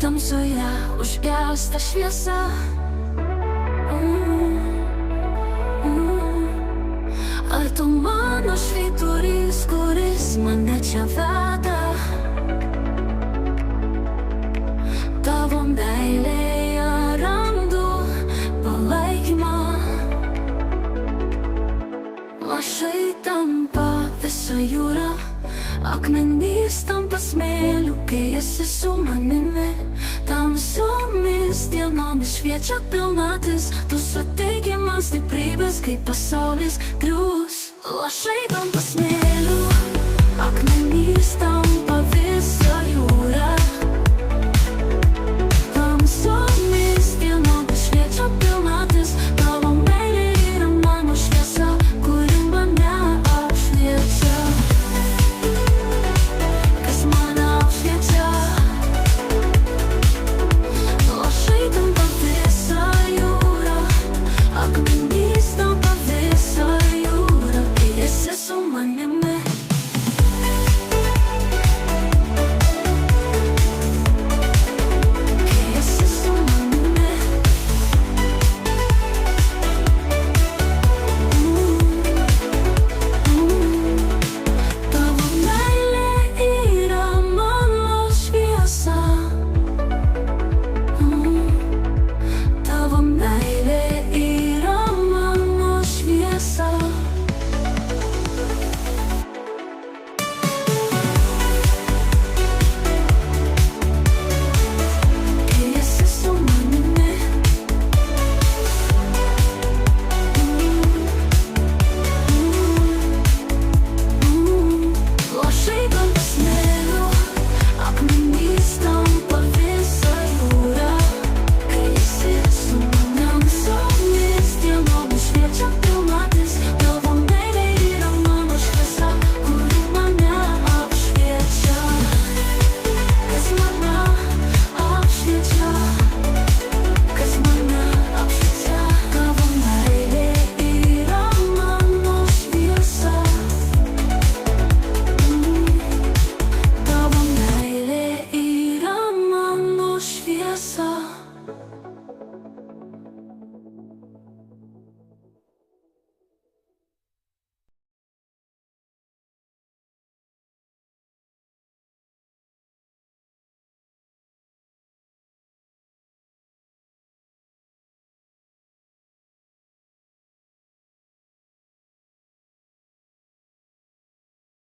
tamsoje užgęsta šviesa. Ar tu mano švyturys, kuris mane čia veda? Tavo meilėje randu palaikymą. Lašai tampa visa jūra, akmenys tampa smėliu, kai esi su manimi. Tamsiomis dienomis šviečia pilnatis, tu suteiki man stiprybės, kai pasaulis griūs. Lašai tampa smėliu, akmenys tampa visa jūra. Tamsiomis dienomis šviečia pilnatis, tavo meilė yra mano šviesa, kuri mane apšviečia. Kas mane apšviečia? Lašai tampa visa jūra, akmenys tampa visa jūra, kai esi su manimi. Tavo meilė yra mano šviesa.